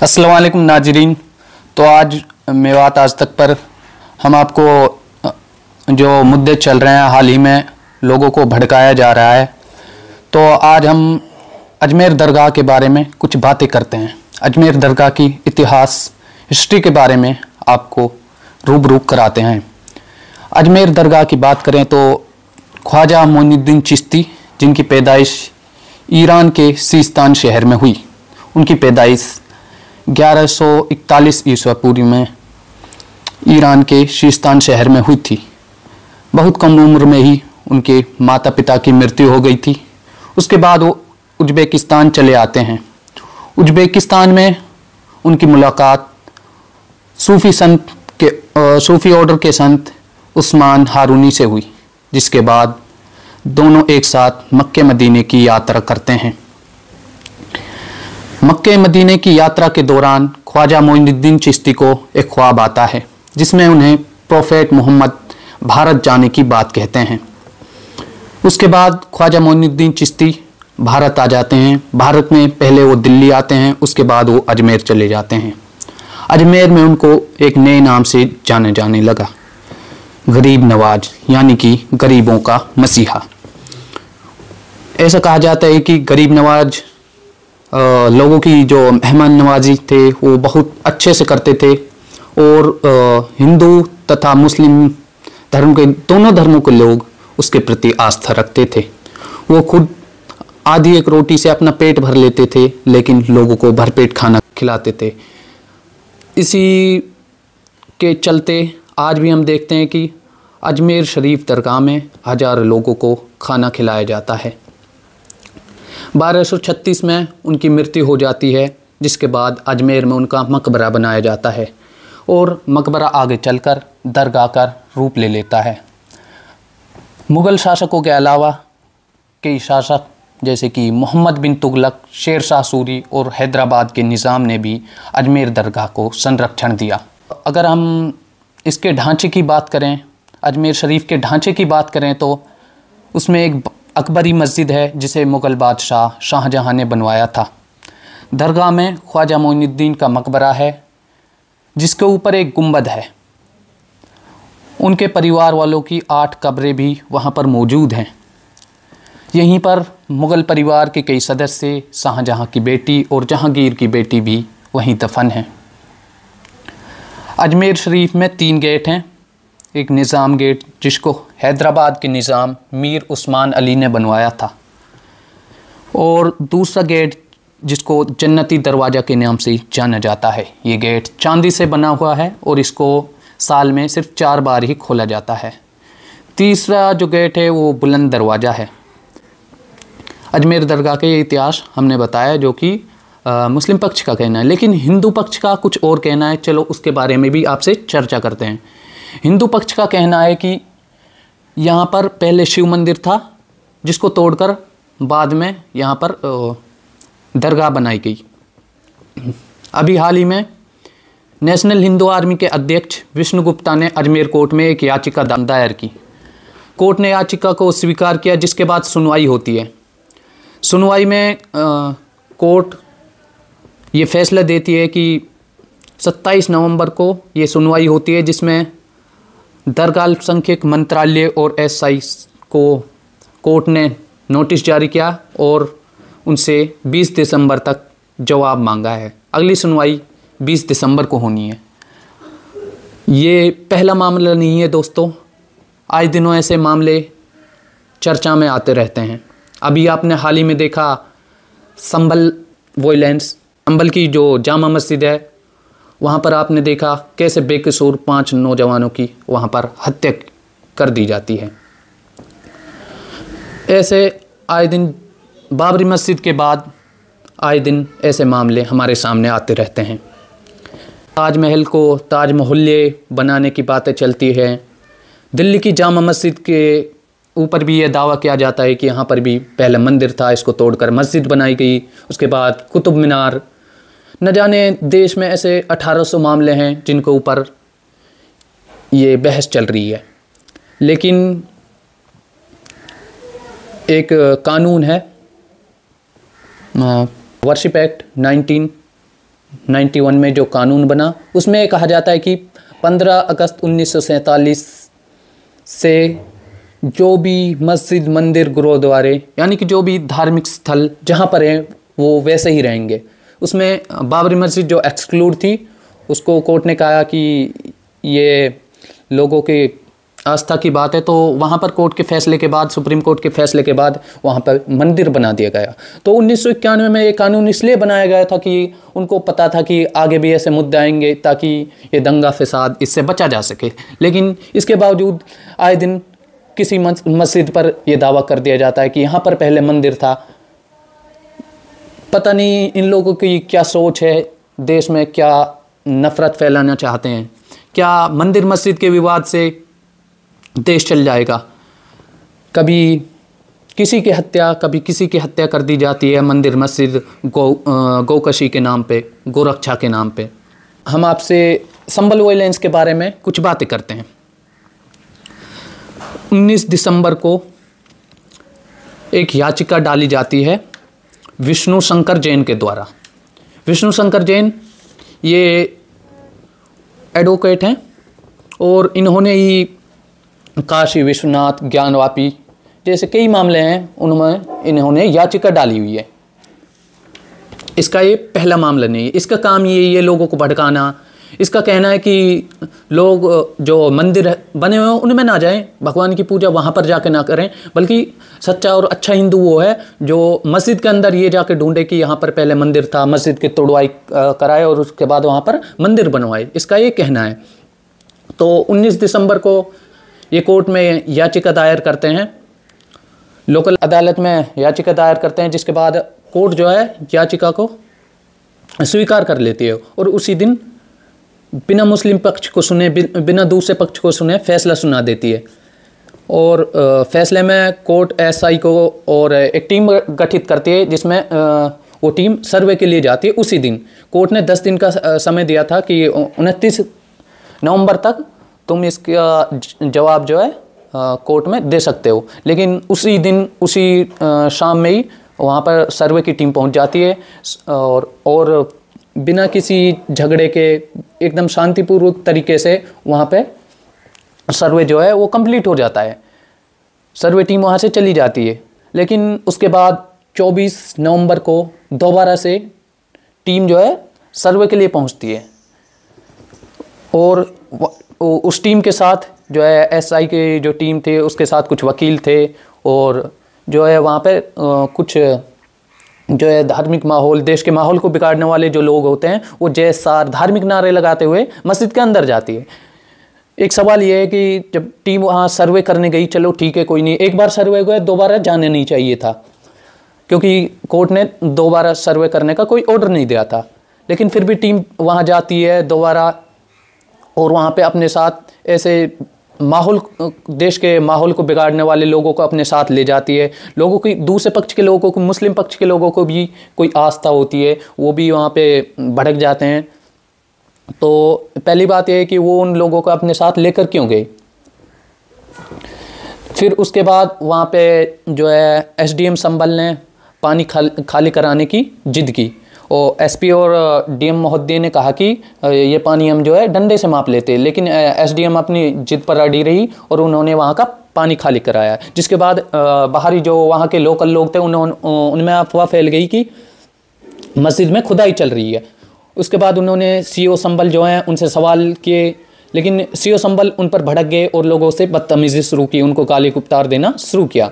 अस्सलाम वालेकुम नाजरीन। तो आज मेवात आज तक पर हम आपको जो मुद्दे चल रहे हैं, हाल ही में लोगों को भड़काया जा रहा है, तो आज हम अजमेर दरगाह के बारे में कुछ बातें करते हैं। अजमेर दरगाह की इतिहास, हिस्ट्री के बारे में आपको रूबरू कराते हैं। अजमेर दरगाह की बात करें तो ख्वाजा मोइनुद्दीन चिश्ती, जिनकी पैदाइश ईरान के सीस्तान शहर में हुई, उनकी पैदाइश 1141 ईस्वी पूर्व में ईरान के सीस्तान शहर में हुई थी। बहुत कम उम्र में ही उनके माता पिता की मृत्यु हो गई थी। उसके बाद वो उज़्बेकिस्तान चले आते हैं। उज़्बेकिस्तान में उनकी मुलाकात सूफ़ी ऑर्डर के संत उस्मान हारूनी से हुई, जिसके बाद दोनों एक साथ मक्के मदीने की यात्रा करते हैं। मक्के मदीने की यात्रा के दौरान ख्वाजा मोइनुद्दीन चिश्ती को एक ख्वाब आता है, जिसमें उन्हें प्रोफेट मोहम्मद भारत जाने की बात कहते हैं। उसके बाद ख्वाजा मोइनुद्दीन चिश्ती भारत आ जाते हैं। भारत में पहले वो दिल्ली आते हैं, उसके बाद वो अजमेर चले जाते हैं। अजमेर में उनको एक नए नाम से जाने जाने लगा, गरीब नवाज, यानी कि गरीबों का मसीहा। ऐसा कहा जाता है कि गरीब नवाज लोगों की जो मेहमान नवाजी थे वो बहुत अच्छे से करते थे, और हिंदू तथा मुस्लिम धर्म के दोनों धर्मों के लोग उसके प्रति आस्था रखते थे। वो खुद आधी एक रोटी से अपना पेट भर लेते थे, लेकिन लोगों को भरपेट खाना खिलाते थे। इसी के चलते आज भी हम देखते हैं कि अजमेर शरीफ दरगाह में हज़ारों लोगों को खाना खिलाया जाता है। 1236 में उनकी मृत्यु हो जाती है, जिसके बाद अजमेर में उनका मकबरा बनाया जाता है, और मकबरा आगे चलकर दरगाह का रूप ले लेता है। मुग़ल शासकों के अलावा कई शासक जैसे कि मोहम्मद बिन तुगलक, शेर शाह सूरी और हैदराबाद के निज़ाम ने भी अजमेर दरगाह को संरक्षण दिया। अगर हम इसके ढांचे की बात करें, अजमेर शरीफ के ढांचे की बात करें, तो उसमें एक अकबरी मस्जिद है जिसे मुग़ल बादशाह शाहजहाँ ने बनवाया था। दरगाह में ख्वाजा मोइनुद्दीन का मकबरा है, जिसके ऊपर एक गुंबद है। उनके परिवार वालों की 8 कब्रें भी वहाँ पर मौजूद हैं। यहीं पर मुग़ल परिवार के कई सदस्य, शाहजहाँ की बेटी और जहांगीर की बेटी भी वहीं दफन हैं। अजमेर शरीफ में 3 गेट हैं। एक निज़ाम गेट, जिसको हैदराबाद के निज़ाम मीर उस्मान अली ने बनवाया था, और दूसरा गेट जिसको जन्नती दरवाज़ा के नाम से जाना जाता है। ये गेट चांदी से बना हुआ है और इसको साल में सिर्फ 4 बार ही खोला जाता है। तीसरा जो गेट है वो बुलंद दरवाज़ा है। अजमेर दरगाह के इतिहास हमने बताया, जो कि मुस्लिम पक्ष का कहना है, लेकिन हिंदू पक्ष का कुछ और कहना है। चलो उसके बारे में भी आपसे चर्चा करते हैं। हिंदू पक्ष का कहना है कि यहाँ पर पहले शिव मंदिर था, जिसको तोड़कर बाद में यहाँ पर दरगाह बनाई गई। अभी हाल ही में नेशनल हिंदू आर्मी के अध्यक्ष विष्णु गुप्ता ने अजमेर कोर्ट में एक याचिका दायर की। कोर्ट ने याचिका को स्वीकार किया, जिसके बाद सुनवाई होती है। सुनवाई में कोर्ट ये फैसला देती है कि 27 नवंबर को ये सुनवाई होती है, जिसमें दरगाह अल्पसंख्यक मंत्रालय और एसआई को कोर्ट ने नोटिस जारी किया और उनसे 20 दिसंबर तक जवाब मांगा है। अगली सुनवाई 20 दिसंबर को होनी है। ये पहला मामला नहीं है दोस्तों, आए दिनों ऐसे मामले चर्चा में आते रहते हैं। अभी आपने हाल ही में देखा संभल वॉयलेंस, संभल की जो जामा मस्जिद है, वहाँ पर आपने देखा कैसे बेकसूर 5 नौजवानों की वहाँ पर हत्या कर दी जाती है। ऐसे आए दिन बाबरी मस्जिद के बाद आए दिन ऐसे मामले हमारे सामने आते रहते हैं। ताजमहल को ताज मोहल्ले बनाने की बातें चलती हैं। दिल्ली की जामा मस्जिद के ऊपर भी ये दावा किया जाता है कि यहाँ पर भी पहले मंदिर था, इसको तोड़कर मस्जिद बनाई गई। उसके बाद कुतुब मीनार, न जाने देश में ऐसे 1800 मामले हैं जिनके ऊपर ये बहस चल रही है। लेकिन एक कानून है वर्शिप एक्ट 91 में जो कानून बना उसमें कहा जाता है कि 15 अगस्त 1947 से जो भी मस्जिद, मंदिर, गुरुद्वारे यानी कि जो भी धार्मिक स्थल जहाँ पर हैं वो वैसे ही रहेंगे। उसमें बाबरी मस्जिद जो एक्सक्लूड थी उसको कोर्ट ने कहा कि ये लोगों के आस्था की बात है, तो वहाँ पर कोर्ट के फैसले के बाद, सुप्रीम कोर्ट के फैसले के बाद वहाँ पर मंदिर बना दिया गया। तो 1991 में ये कानून इसलिए बनाया गया था कि उनको पता था कि आगे भी ऐसे मुद्दे आएंगे ताकि ये दंगा फसाद इससे बचा जा सके। लेकिन इसके बावजूद आए दिन किसी मस्जिद पर यह दावा कर दिया जाता है कि यहाँ पर पहले मंदिर था। पता नहीं इन लोगों की क्या सोच है, देश में क्या नफ़रत फैलाना चाहते हैं। क्या मंदिर मस्जिद के विवाद से देश चल जाएगा? कभी किसी की हत्या, कभी किसी की हत्या कर दी जाती है मंदिर मस्जिद गौकशी के नाम पे, गोरक्षा के नाम पे। हम आपसे संभल वायलेंस के बारे में कुछ बातें करते हैं। 19 दिसंबर को एक याचिका डाली जाती है विष्णु शंकर जैन के द्वारा। विष्णु शंकर जैन ये एडवोकेट हैं और इन्होंने ही काशी विश्वनाथ, ज्ञानवापी जैसे कई मामले हैं उनमें इन्होंने याचिका डाली हुई है। इसका ये पहला मामला नहीं है। इसका काम ये लोगों को भड़काना। इसका कहना है कि लोग जो मंदिर बने हुए हैं उनमें ना जाएं, भगवान की पूजा वहाँ पर जाके ना करें, बल्कि सच्चा और अच्छा हिंदू वो है जो मस्जिद के अंदर ये जाके ढूंढे कि यहाँ पर पहले मंदिर था, मस्जिद की तोड़वाई कराए और उसके बाद वहाँ पर मंदिर बनवाए। इसका ये कहना है। तो 19 दिसंबर को ये कोर्ट में याचिका दायर करते हैं, लोकल अदालत में याचिका दायर करते हैं, जिसके बाद कोर्ट जो है याचिका को स्वीकार कर लेती है और उसी दिन बिना मुस्लिम पक्ष को सुने, बिना दूसरे पक्ष को सुने फैसला सुना देती है। और फैसले में कोर्ट एसआई को और एक टीम गठित करती है जिसमें वो टीम सर्वे के लिए जाती है। उसी दिन कोर्ट ने 10 दिन का समय दिया था कि 29 नवंबर तक तुम इसका जवाब जो है कोर्ट में दे सकते हो। लेकिन उसी दिन, उसी शाम में ही वहाँ पर सर्वे की टीम पहुँच जाती है और बिना किसी झगड़े के एकदम शांतिपूर्वक तरीके से वहाँ पे सर्वे जो है वो कंप्लीट हो जाता है। सर्वे टीम वहाँ से चली जाती है। लेकिन उसके बाद 24 नवंबर को दोबारा से टीम जो है सर्वे के लिए पहुँचती है और उस टीम के साथ जो है एसआई की जो टीम थी उसके साथ कुछ वकील थे और जो है वहाँ पे कुछ जो है धार्मिक माहौल, देश के माहौल को बिगाड़ने वाले जो लोग होते हैं वो जय सार धार्मिक नारे लगाते हुए मस्जिद के अंदर जाती है। एक सवाल ये है कि जब टीम वहाँ सर्वे करने गई, चलो ठीक है कोई नहीं, एक बार सर्वे गए, दोबारा जाने नहीं चाहिए था क्योंकि कोर्ट ने दोबारा सर्वे करने का कोई ऑर्डर नहीं दिया था। लेकिन फिर भी टीम वहाँ जाती है दोबारा और वहाँ पे अपने साथ ऐसे माहौल, देश के माहौल को बिगाड़ने वाले लोगों को अपने साथ ले जाती है। लोगों की, दूसरे पक्ष के लोगों को, मुस्लिम पक्ष के लोगों को भी कोई आस्था होती है, वो भी वहाँ पे भड़क जाते हैं। तो पहली बात यह है कि वो उन लोगों को अपने साथ लेकर क्यों गए। फिर उसके बाद वहाँ पे जो है एसडीएम संभल ने पानी खाली कराने की जिद की और एसपी और डीएम महोदय ने कहा कि ये पानी हम जो है डंडे से माप लेते हैं। लेकिन एसडीएम अपनी जिद पर अड़ी रही और उन्होंने वहाँ का पानी खाली कराया, जिसके बाद बाहरी जो वहाँ के लोकल लोग थे उनमें अफवाह फैल गई कि मस्जिद में खुदाई चल रही है। उसके बाद उन्होंने सीओ संभल जो हैं उनसे सवाल किए, लेकिन सीओ संभल उन पर भड़क गए और लोगों से बदतमीजी शुरू की, उनको गाली गुप्तार देना शुरू किया।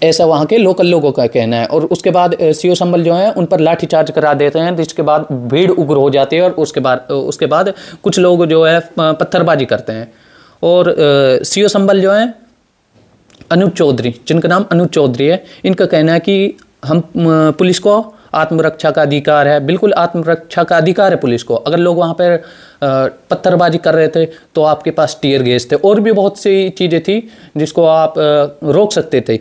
ऐसा वहाँ के लोकल लोगों का कहना है। और उसके बाद सीओ संभल जो है उन पर लाठीचार्ज करा देते हैं, जिसके बाद भीड़ उग्र हो जाती है और उसके बाद कुछ लोग जो है पत्थरबाजी करते हैं। और सीओ संभल जो है अनुज चौधरी, जिनका नाम अनुज चौधरी है, इनका कहना है कि हम पुलिस को आत्मरक्षा का अधिकार है, बिल्कुल आत्मरक्षा का अधिकार है पुलिस को। अगर लोग वहाँ पर पत्थरबाजी कर रहे थे तो आपके पास टीयर गैस थे और भी बहुत सी चीज़ें थी जिसको आप रोक सकते थे।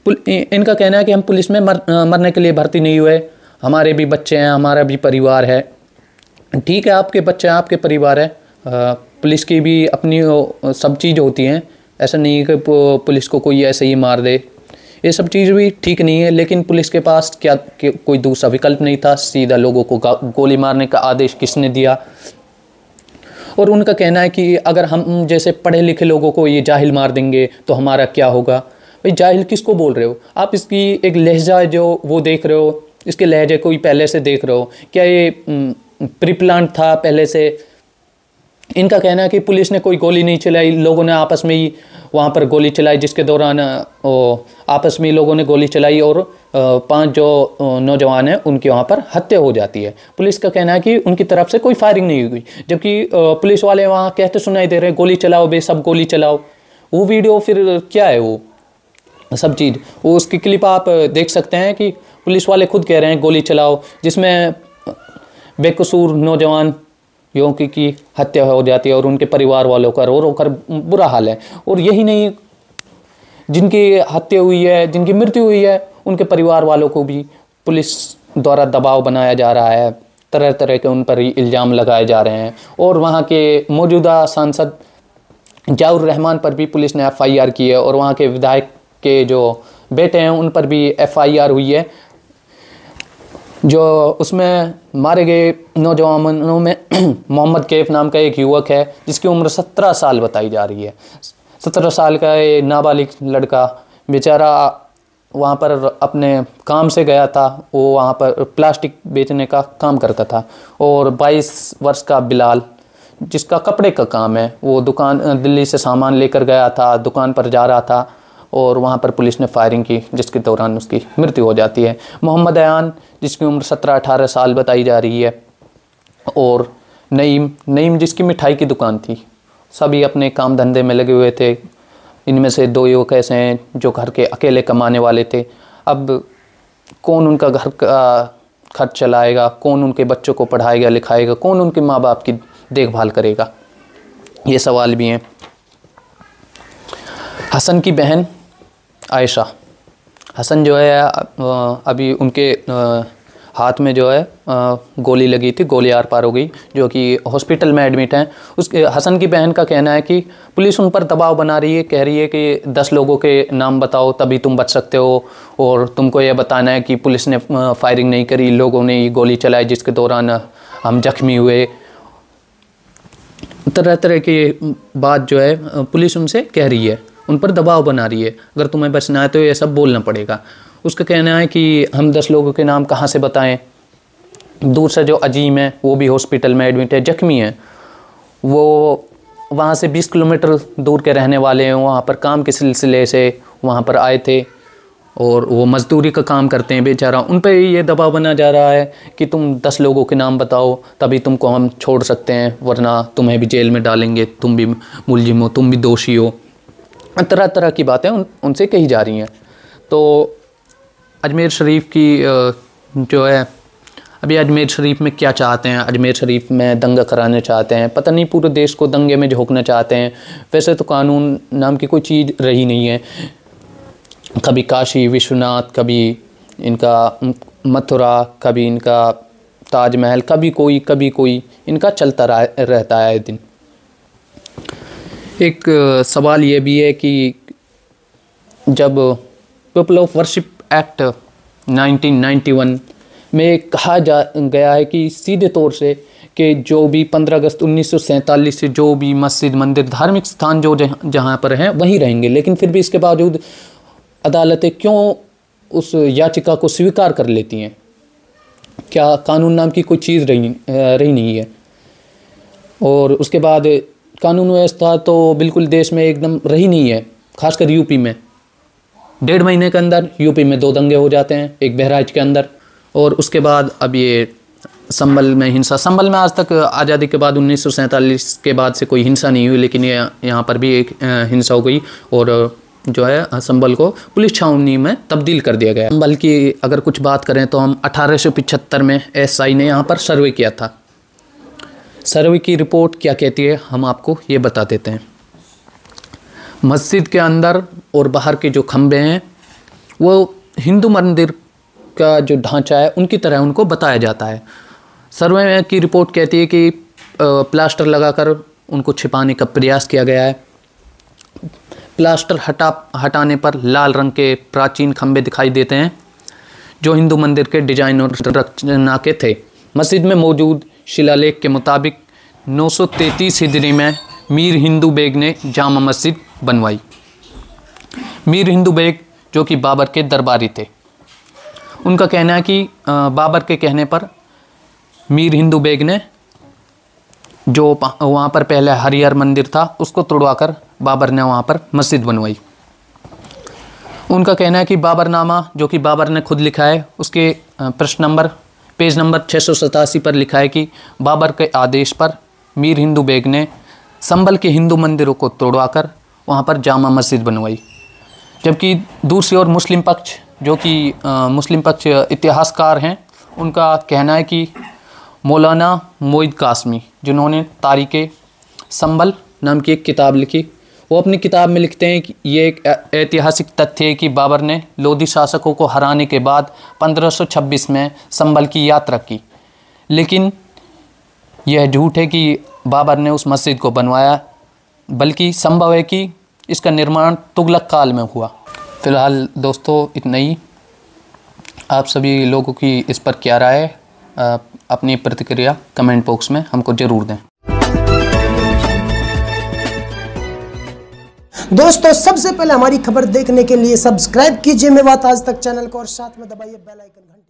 इनका कहना है कि हम पुलिस में मरने के लिए भर्ती नहीं हुए, हमारे भी बच्चे हैं, हमारा भी परिवार है। ठीक है, आपके बच्चे हैं, आपके परिवार है, पुलिस की भी अपनी सब चीज़ होती हैं, ऐसा नहीं है कि पुलिस को कोई ऐसे ही मार दे। ये सब चीज़ भी ठीक नहीं है, लेकिन पुलिस के पास क्या कोई दूसरा विकल्प नहीं था। सीधा लोगों को गोली मारने का आदेश किसने दिया? और उनका कहना है कि अगर हम जैसे पढ़े लिखे लोगों को ये जाहिल मार देंगे तो हमारा क्या होगा। भाई जाहिल किसको बोल रहे हो आप? इसकी एक लहजा है जो वो देख रहे हो, इसके लहजे को ही पहले से देख रहे हो? क्या ये प्री प्लान था पहले से? इनका कहना है कि पुलिस ने कोई गोली नहीं चलाई, लोगों ने आपस में ही वहाँ पर गोली चलाई, जिसके दौरान आपस में ही लोगों ने गोली चलाई और 5 जो नौजवान हैं उनकी वहाँ पर हत्या हो जाती है। पुलिस का कहना है कि उनकी तरफ से कोई फायरिंग नहीं हुई, जबकि पुलिस वाले वहाँ कहते सुनाई दे रहे हैं गोली चलाओ बे, सब गोली चलाओ। वो वीडियो फिर क्या है वो सब चीज़, वो उसकी क्लिप आप देख सकते हैं कि पुलिस वाले खुद कह रहे हैं गोली चलाओ, जिसमें बेकसूर नौजवान युवकों की हत्या हो जाती है और उनके परिवार वालों का रो रो कर बुरा हाल है। और यही नहीं, जिनकी हत्या हुई है, जिनकी मृत्यु हुई है, उनके परिवार वालों को भी पुलिस द्वारा दबाव बनाया जा रहा है, तरह तरह के उन पर इल्ज़ाम लगाए जा रहे हैं। और वहाँ के मौजूदा सांसद ज़ियाउर रहमान पर भी पुलिस ने FIR की है और वहाँ के विधायक के जो बेटे हैं उन पर भी FIR हुई है। जो उसमें मारे गए नौजवानों में मोहम्मद कैफ नाम का एक युवक है जिसकी उम्र 17 साल बताई जा रही है। 17 साल का ये नाबालिग लड़का बेचारा वहाँ पर अपने काम से गया था, वो वहाँ पर प्लास्टिक बेचने का काम करता था। और 22 वर्ष का बिलाल जिसका कपड़े का काम है, वो दुकान दिल्ली से सामान लेकर गया था, दुकान पर जा रहा था और वहाँ पर पुलिस ने फायरिंग की, जिसके दौरान उसकी मृत्यु हो जाती है। मोहम्मद अयान जिसकी उम्र 17-18 साल बताई जा रही है, और नईम जिसकी मिठाई की दुकान थी। सभी अपने काम धंधे में लगे हुए थे। इनमें से 2 युवक ऐसे हैं जो घर के अकेले कमाने वाले थे। अब कौन उनका घर का खर्च चलाएगा, कौन उनके बच्चों को पढ़ाएगा लिखाएगा, कौन उनके माँ बाप की देखभाल करेगा, ये सवाल भी हैं। हसन की बहन आयशा, हसन जो है अभी उनके हाथ में जो है गोली लगी थी, गोली आर पार हो गई, जो कि हॉस्पिटल में एडमिट हैं। उसके हसन की बहन का कहना है कि पुलिस उन पर दबाव बना रही है, कह रही है कि 10 लोगों के नाम बताओ तभी तुम बच सकते हो, और तुमको यह बताना है कि पुलिस ने फायरिंग नहीं करी, लोगों ने ये गोली चलाई जिसके दौरान हम जख्मी हुए। तरह तरह की बात जो है पुलिस उनसे कह रही है, उन पर दबाव बना रही है, अगर तुम्हें बचना है तो ये सब बोलना पड़ेगा। उसका कहना है कि हम 10 लोगों के नाम कहाँ से बताएं। दूसरा जो अजीम है वो भी हॉस्पिटल में एडमिट है, जख्मी है। वो वहाँ से 20 किलोमीटर दूर के रहने वाले हैं, वहाँ पर काम के सिलसिले से वहाँ पर आए थे और वो मज़दूरी का काम करते हैं बेचारा। उन पर ये दबाव बना जा रहा है कि तुम 10 लोगों के नाम बताओ तभी तुमको हम छोड़ सकते हैं, वरना तुम्हें भी जेल में डालेंगे, तुम भी मुलजिम हो, तुम भी दोषी हो। तरह तरह की बातें उनसे कही जा रही हैं। तो अजमेर शरीफ की जो है, अभी अजमेर शरीफ में क्या चाहते हैं? अजमेर शरीफ में दंगा कराना चाहते हैं, पता नहीं पूरे देश को दंगे में झोंकना चाहते हैं। वैसे तो कानून नाम की कोई चीज़ रही नहीं है। कभी काशी विश्वनाथ, कभी इनका मथुरा, कभी इनका ताजमहल, कभी कोई इनका चलता रहता है दिन। एक सवाल ये भी है कि जब पीपल ऑफ वर्शिप एक्ट 1991 में कहा गया है कि सीधे तौर से कि जो भी 15 अगस्त 1947 से जो भी मस्जिद, मंदिर, धार्मिक स्थान जो जहाँ पर हैं वहीं रहेंगे, लेकिन फिर भी इसके बावजूद अदालतें क्यों उस याचिका को स्वीकार कर लेती हैं? क्या कानून नाम की कोई चीज़ रही नहीं है? और उसके बाद कानून व्यवस्था तो बिल्कुल देश में एकदम रही नहीं है, खासकर यूपी में। 1.5 महीने के अंदर यूपी में 2 दंगे हो जाते हैं, एक बहराइच के अंदर, और उसके बाद अब ये संभल में हिंसा। संभल में आज तक आज़ादी के बाद 1947 के बाद से कोई हिंसा नहीं हुई, लेकिन ये यहाँ पर भी एक हिंसा हो गई और जो है संभल को पुलिस छावनी में तब्दील कर दिया गया। संभल की अगर कुछ बात करें तो हम 1875 में SI ने यहाँ पर सर्वे किया था। सर्वे की रिपोर्ट क्या कहती है हम आपको ये बता देते हैं। मस्जिद के अंदर और बाहर के जो खंभे हैं वो हिंदू मंदिर का जो ढांचा है उनकी तरह उनको बताया जाता है। सर्वे की रिपोर्ट कहती है कि प्लास्टर लगाकर उनको छिपाने का प्रयास किया गया है। प्लास्टर हटाने पर लाल रंग के प्राचीन खंभे दिखाई देते हैं जो हिंदू मंदिर के डिजाइन और रचना के थे। मस्जिद में मौजूद शिलालेख के मुताबिक 933 हिजरी में मीर हिंदू बेग ने जामा मस्जिद बनवाई। मीर हिंदू बेग जो कि बाबर के दरबारी थे, उनका कहना है कि बाबर के कहने पर मीर हिंदू बेग ने जो वहाँ पर पहले हरिहर मंदिर था उसको तोड़वाकर बाबर ने वहाँ पर मस्जिद बनवाई। उनका कहना है कि बाबरनामा जो कि बाबर ने खुद लिखा है, उसके पेज नंबर 687 पर लिखा है कि बाबर के आदेश पर मीर हिंदू बेग ने संभल के हिंदू मंदिरों को तोड़वाकर वहाँ पर जामा मस्जिद बनवाई। जबकि दूसरी ओर मुस्लिम पक्ष इतिहासकार हैं, उनका कहना है कि मौलाना मोईद कासमी जिन्होंने तारीख़ संभल नाम की एक किताब लिखी, वो अपनी किताब में लिखते हैं कि ये एक ऐतिहासिक तथ्य है कि बाबर ने लोधी शासकों को हराने के बाद 1526 में संभल की यात्रा की, लेकिन यह झूठ है कि बाबर ने उस मस्जिद को बनवाया, बल्कि संभव है कि इसका निर्माण तुगलक काल में हुआ। फ़िलहाल दोस्तों इतना ही। आप सभी लोगों की इस पर क्या राय है, अपनी प्रतिक्रिया कमेंट बॉक्स में हमको ज़रूर दें। दोस्तों सबसे पहले हमारी खबर देखने के लिए सब्सक्राइब कीजिए मेवात आज तक चैनल को और साथ में दबाइए बेल आइकन घंटी।